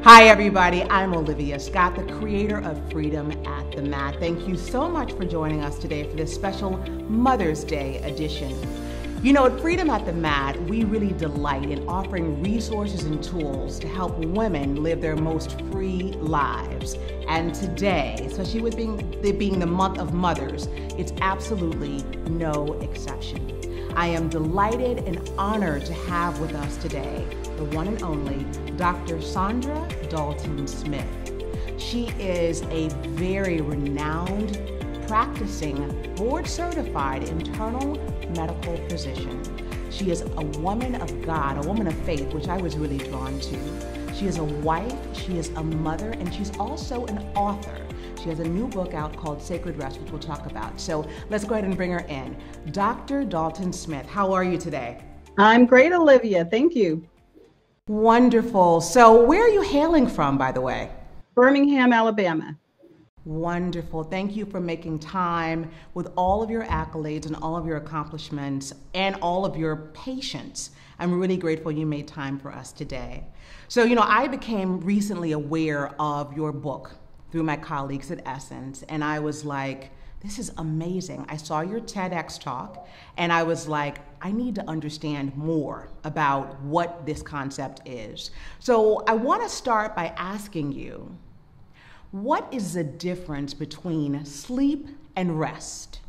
Hi everybody, I'm Olivia Scott, the creator of Freedom at the Mat. Thank you so much for joining us today for this special Mother's Day edition. You know, at Freedom at the Mat, we really delight in offering resources and tools to help women live their most free lives. And today, especially with being the month of mothers, it's absolutely no exception. I am delighted and honored to have with us today the one and only Dr. Saundra Dalton-Smith. She is a very renowned, practicing, board-certified internal medical physician. She is a woman of God, a woman of faith, which I was really drawn to. She is a wife, she is a mother, and she's also an author. She has a new book out called Sacred Rest, which we'll talk about. So let's go ahead and bring her in. Dr. Dalton-Smith, how are you today? I'm great, Olivia. Thank you. Wonderful. So where are you hailing from, by the way? Birmingham, Alabama. Wonderful. Thank you for making time with all of your accolades and all of your accomplishments and all of your patience. I'm really grateful you made time for us today. So, you know, I became recently aware of your book through my colleagues at Essence, and I was like, this is amazing. I saw your TEDx talk, and I was like, I need to understand more about what this concept is. So I want to start by asking you, what is the difference between sleep and rest?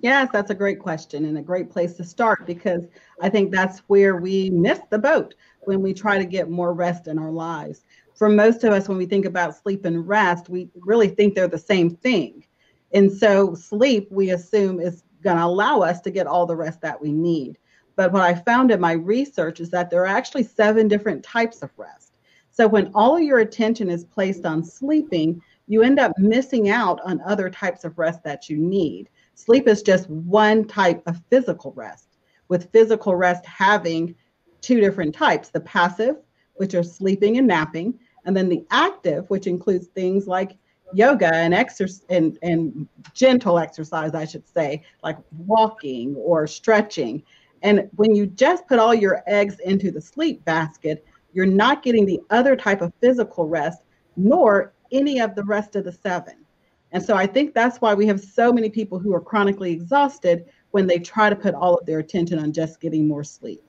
Yes, that's a great question and a great place to start, because I think that's where we miss the boat when we try to get more rest in our lives. For most of us, when we think about sleep and rest, we really think they're the same thing. And so sleep, we assume, is going to allow us to get all the rest that we need. But what I found in my research is that there are actually 7 different types of rest. So when all of your attention is placed on sleeping, you end up missing out on other types of rest that you need. Sleep is just one type of physical rest, with physical rest having 2 different types: the passive, which are sleeping and napping, and then the active, which includes things like yoga and exercise and gentle exercise, I should say, like walking or stretching. And when you just put all your eggs into the sleep basket, you're not getting the other type of physical rest, nor any of the rest of the 7. And so I think that's why we have so many people who are chronically exhausted when they try to put all of their attention on just getting more sleep.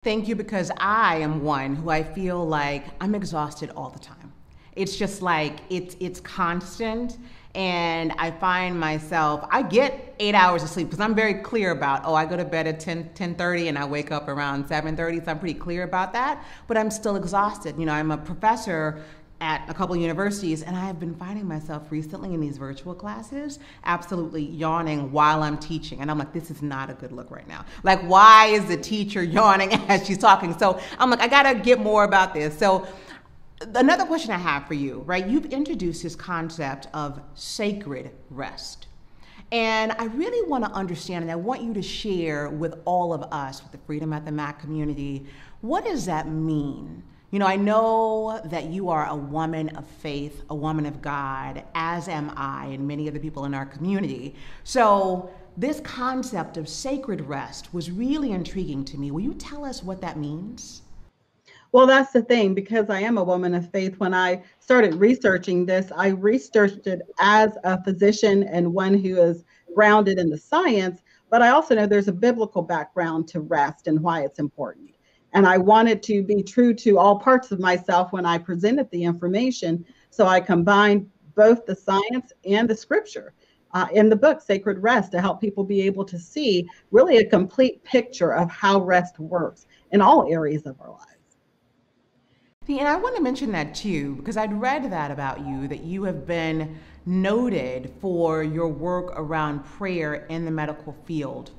Thank you, because I am one who I feel like I'm exhausted all the time. It's just like, it's constant. And I find myself, I get 8 hours of sleep because I'm very clear about, I go to bed at 10:30 and I wake up around 7:30. So I'm pretty clear about that, but I'm still exhausted. You know, I'm a professor at a couple of universities, and I have been finding myself recently in these virtual classes absolutely yawning while I'm teaching. And I'm like, this is not a good look right now. Like, why is the teacher yawning as she's talking? So I'm like, I gotta get more about this. So another question I have for you, right? You've introduced this concept of sacred rest. And I really want to understand, and I want you to share with all of us, with the Freedom at the Mat community, what does that mean? You know, I know that you are a woman of faith, a woman of God, as am I, and many of the people in our community. So this concept of sacred rest was really intriguing to me. Will you tell us what that means? Well, that's the thing, because I am a woman of faith. When I started researching this, I researched it as a physician and one who is grounded in the science, but I also know there's a biblical background to rest and why it's important. And I wanted to be true to all parts of myself when I presented the information. So I combined both the science and the scripture in the book, Sacred Rest, to help people be able to see really a complete picture of how rest works in all areas of our lives. And I want to mention that too, because I'd read that about you, that you have been noted for your work around prayer in the medical field.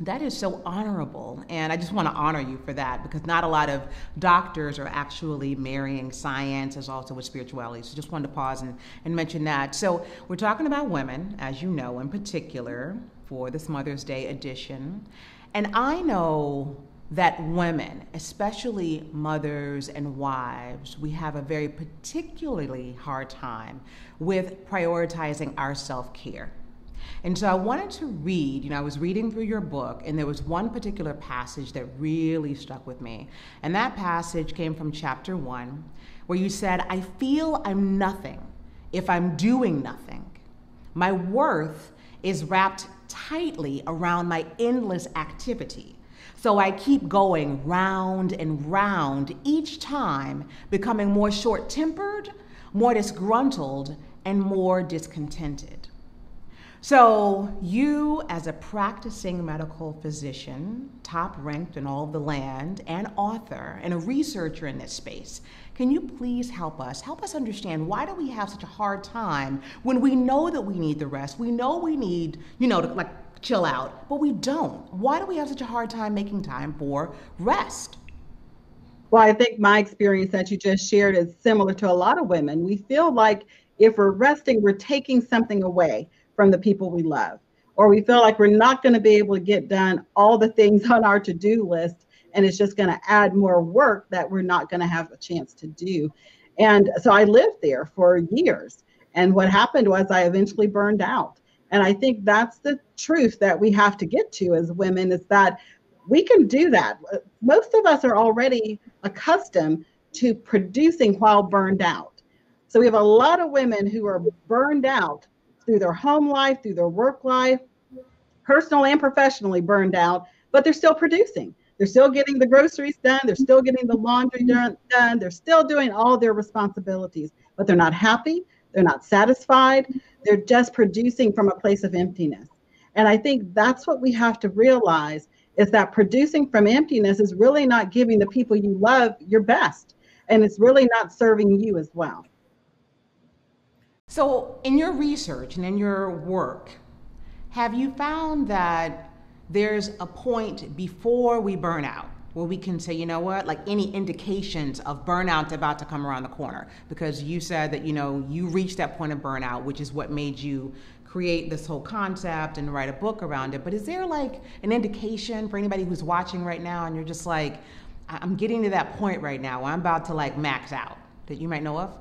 That is so honorable, and I just want to honor you for that, because not a lot of doctors are actually marrying science as also with spirituality. So just wanted to pause and mention that. So we're talking about women, as you know, in particular, for this Mother's Day edition. And I know that women, especially mothers and wives, we have a very particularly hard time with prioritizing our self-care. And so I wanted to read, I was reading through your book, and there was one particular passage that really stuck with me. And that passage came from chapter 1, where you said, I feel I'm nothing if I'm doing nothing. My worth is wrapped tightly around my endless activity. So I keep going round and round each time, becoming more short-tempered, more disgruntled, and more discontented. So you, as a practicing medical physician, top ranked in all of the land, an author, and a researcher in this space, can you please help us understand, why do we have such a hard time when we know that we need the rest? We know we need, to chill out, but we don't. Why do we have such a hard time making time for rest? Well, I think my experience that you just shared is similar to a lot of women. We feel like if we're resting, we're taking something away from the people we love, or we feel like we're not going to be able to get done all the things on our to-do list, and it's just going to add more work that we're not going to have a chance to do. And so I lived there for years, and what happened was I eventually burned out. And I think that's the truth that we have to get to as women, is that we can do that. Most of us are already accustomed to producing while burned out. So we have a lot of women who are burned out through their home life, through their work life, personal and professionally burned out, but they're still producing. They're still getting the groceries done. They're still getting the laundry done. They're still doing all their responsibilities, but they're not happy. They're not satisfied. They're just producing from a place of emptiness. And I think that's what we have to realize, is that producing from emptiness is really not giving the people you love your best. And it's really not serving you as well. So in your research and in your work, have you found that there's a point before we burn out where we can say, you know what, like any indications of burnout about to come around the corner? Because you said that, you reached that point of burnout, which is what made you create this whole concept and write a book around it. But is there like an indication for anybody who's watching right now and you're just like, I'm getting to that point right now where I'm about to like max out, that you might know of?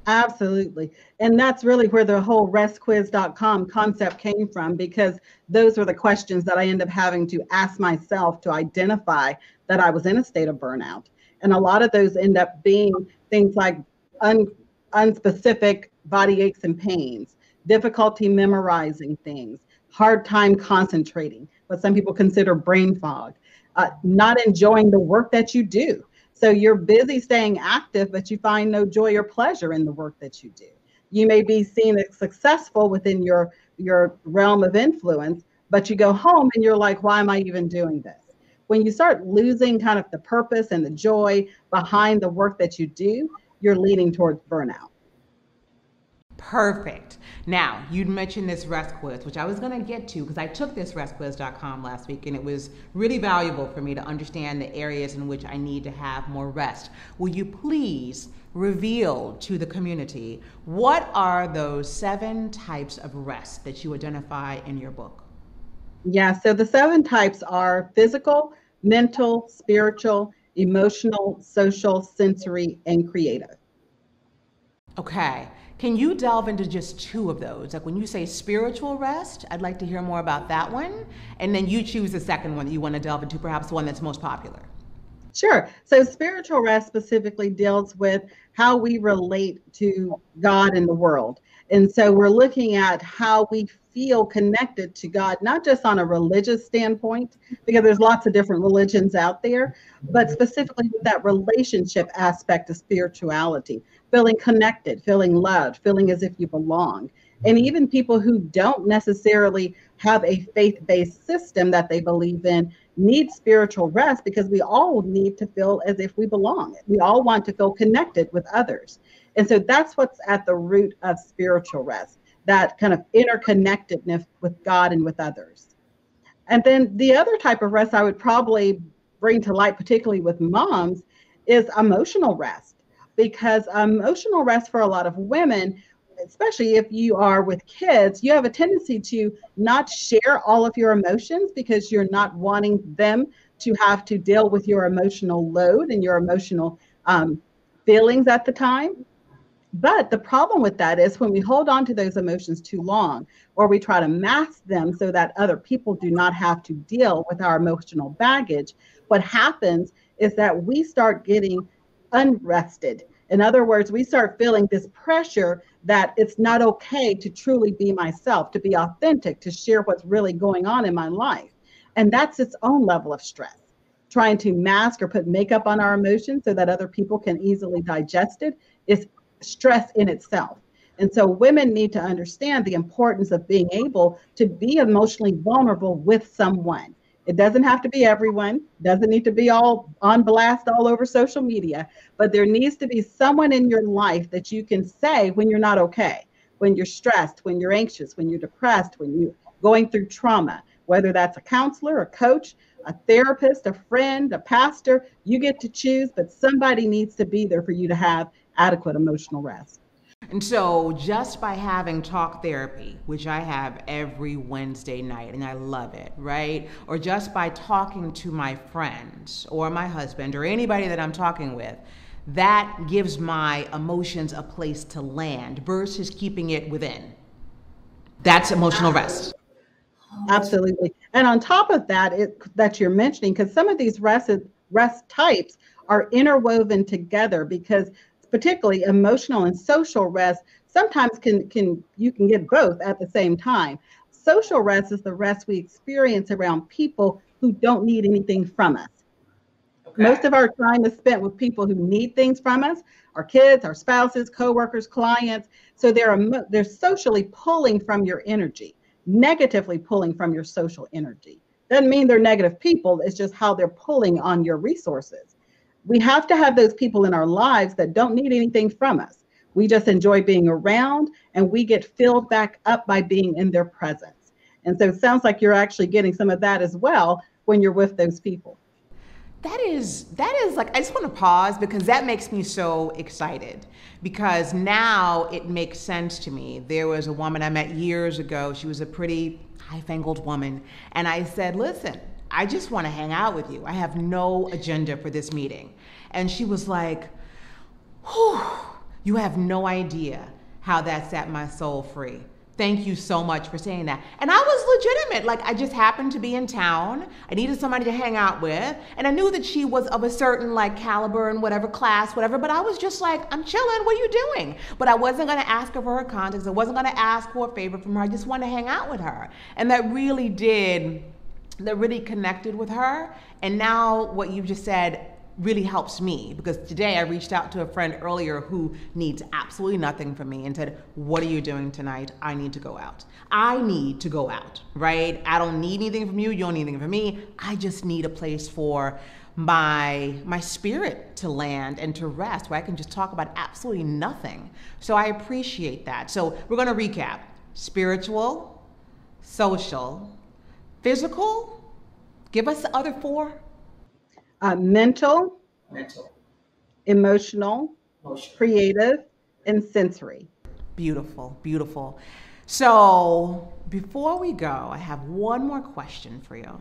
Absolutely. And that's really where the whole restquiz.com concept came from, because those were the questions that I ended up having to ask myself to identify that I was in a state of burnout. And a lot of those end up being things like unspecific body aches and pains, difficulty memorizing things, hard time concentrating, what some people consider brain fog, not enjoying the work that you do. So you're busy staying active, but you find no joy or pleasure in the work that you do. You may be seen as successful within your realm of influence, but you go home and you're like, why am I even doing this? When you start losing kind of the purpose and the joy behind the work that you do, you're leading towards burnout. Perfect. Now, you'd mentioned this rest quiz, which I was going to get to because I took this restquiz.com last week, and it was really valuable for me to understand the areas in which I need to have more rest. Will you please reveal to the community, what are those 7 types of rest that you identify in your book? Yeah, so the 7 types are physical, mental, spiritual, emotional, social, sensory, and creative. Okay. Can you delve into just 2 of those? Like when you say spiritual rest, I'd like to hear more about that one. And then you choose the second one that you want to delve into, perhaps the one that's most popular. Sure. So spiritual rest specifically deals with how we relate to God and the world. And so we're looking at how we feel connected to God, not just on a religious standpoint, because there's lots of different religions out there, but specifically with that relationship aspect of spirituality, feeling connected, feeling loved, feeling as if you belong. And even people who don't necessarily have a faith-based system that they believe in need spiritual rest, because we all need to feel as if we belong. We all want to feel connected with others. And so that's what's at the root of spiritual rest, that kind of interconnectedness with God and with others. And then the other type of rest I would probably bring to light, particularly with moms, is emotional rest. Because emotional rest for a lot of women, especially if you are with kids, you have a tendency to not share all of your emotions because you're not wanting them to have to deal with your emotional load and your emotional feelings at the time. But the problem with that is when we hold on to those emotions too long, or we try to mask them so that other people do not have to deal with our emotional baggage, what happens is that we start getting unrested. In other words, we start feeling this pressure that it's not okay to truly be myself, to be authentic, to share what's really going on in my life. And that's its own level of stress. Trying to mask or put makeup on our emotions so that other people can easily digest it is stress in itself. And so women need to understand the importance of being able to be emotionally vulnerable with someone. It doesn't have to be everyone, doesn't need to be all on blast all over social media, but there needs to be someone in your life that you can say when you're not okay, when you're stressed, when you're anxious, when you're depressed, when you're going through trauma, whether that's a counselor, a coach, a therapist, a friend, a pastor, you get to choose, but somebody needs to be there for you to have adequate emotional rest. And so, just by having talk therapy, which I have every Wednesday night and I love it, right? Or just by talking to my friends or my husband or anybody that I'm talking with, that gives my emotions a place to land versus keeping it within. That's emotional rest. Absolutely. And on top of that, that you're mentioning, because some of these rest types are interwoven together, because particularly emotional and social rest sometimes can you can get both at the same time. Social rest is the rest we experience around people who don't need anything from us. Okay. Most of our time is spent with people who need things from us, our kids, our spouses, coworkers, clients. So they're socially pulling from your energy, negatively pulling from your social energy. Doesn't mean they're negative people. It's just how they're pulling on your resources. We have to have those people in our lives that don't need anything from us. We just enjoy being around, and we get filled back up by being in their presence. And so it sounds like you're actually getting some of that as well when you're with those people. That is like, I just want to pause because that makes me so excited, because now it makes sense to me. There was a woman I met years ago. She was a pretty high-fangled woman, and I said, listen, I just want to hang out with you. I have no agenda for this meeting. And she was like, whew, you have no idea how that set my soul free. Thank you so much for saying that. And I was legitimate. Like, I just happened to be in town. I needed somebody to hang out with. And I knew that she was of a certain like caliber and whatever class, whatever. But I was just like, I'm chilling. What are you doing? But I wasn't going to ask her for her contacts. I wasn't going to ask for a favor from her. I just wanted to hang out with her. And that really connected with her. And now what you just said really helps me, because today I reached out to a friend earlier who needs absolutely nothing from me and said, what are you doing tonight? I need to go out. I need to go out, right? I don't need anything from you. You don't need anything from me. I just need a place for my spirit to land and to rest, where I can just talk about absolutely nothing. So I appreciate that. So we're going to recap: spiritual, social, physical. Give us the other four. Mental, Mental, emotional, emotional. creative, and sensory. Beautiful, beautiful. So before we go, I have one more question for you.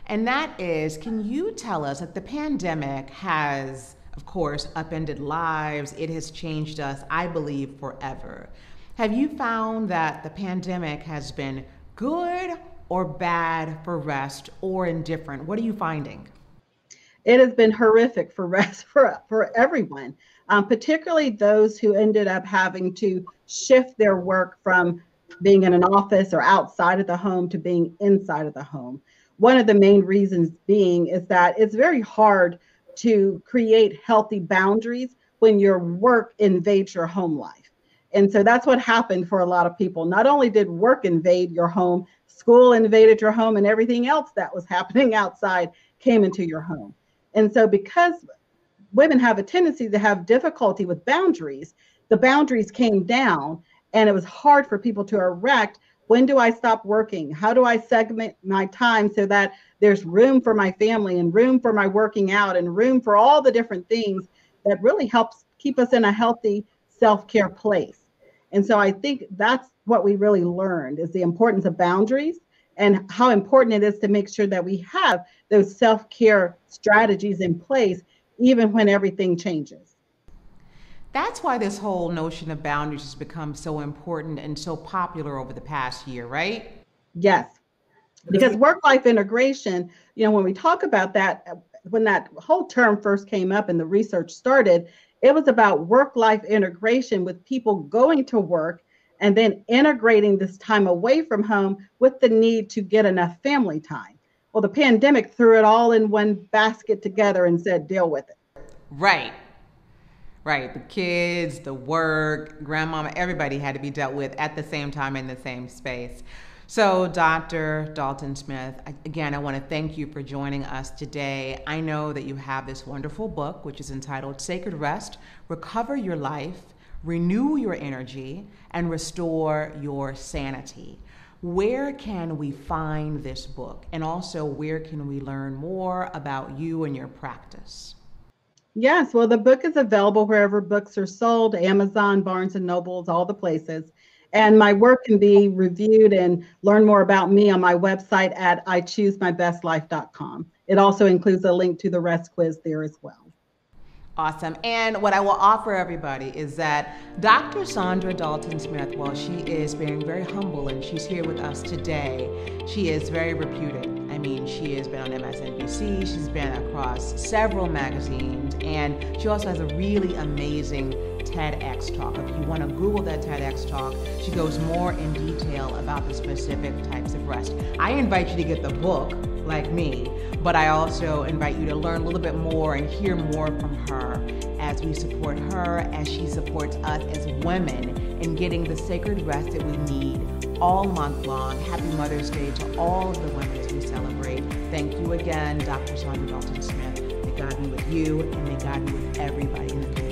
And that is, can you tell us that the pandemic has, of course, upended lives? It has changed us, I believe, forever. Have you found that the pandemic has been good or bad for rest, or indifferent? What are you finding? It has been horrific for rest for everyone, particularly those who ended up having to shift their work from being in an office or outside of the home to being inside of the home. One of the main reasons being is that it's very hard to create healthy boundaries when your work invades your home life. And so that's what happened for a lot of people. Not only did work invade your home, school invaded your home, and everything else that was happening outside came into your home. And so because women have a tendency to have difficulty with boundaries, the boundaries came down, and it was hard for people to erect, when do I stop working? How do I segment my time so that there's room for my family and room for my working out and room for all the different things that really helps keep us in a healthy self-care place. And so I think that's what we really learned, is the importance of boundaries and how important it is to make sure that we have those self-care strategies in place, even when everything changes. That's why this whole notion of boundaries has become so important and so popular over the past year, right? Yes, because work-life integration, when we talk about that, when that whole term first came up and the research started, it was about work-life integration with people going to work and then integrating this time away from home with the need to get enough family time. Well, the pandemic threw it all in one basket together and said, deal with it. Right. Right. The kids, the work, grandmama, everybody had to be dealt with at the same time in the same space. So, Dr. Dalton-Smith, again, I want to thank you for joining us today. I know that you have this wonderful book, which is entitled Sacred Rest, Recover Your Life, Renew Your Energy, and Restore Your Sanity. Where can we find this book? And also, where can we learn more about you and your practice? Yes, well, the book is available wherever books are sold, Amazon, Barnes and Nobles, all the places. And my work can be reviewed and learn more about me on my website at ichoosemybestlife.com. It also includes a link to the rest quiz there as well. Awesome. And what I will offer everybody is that Dr. Saundra Dalton-Smith, while she is being very humble and she's here with us today, she is very reputed. I mean, she has been on MSNBC, she's been across several magazines, and she also has a really amazing TEDx talk. If you want to Google that TEDx talk, she goes more in detail about the specific types of rest. I invite you to get the book, like me, but I also invite you to learn a little bit more and hear more from her as we support her, as she supports us as women in getting the sacred rest that we need all month long. Happy Mother's Day to all of the women as we celebrate. Thank you again, Dr. Saundra Dalton-Smith. May God be with you, and may God be with everybody in the community.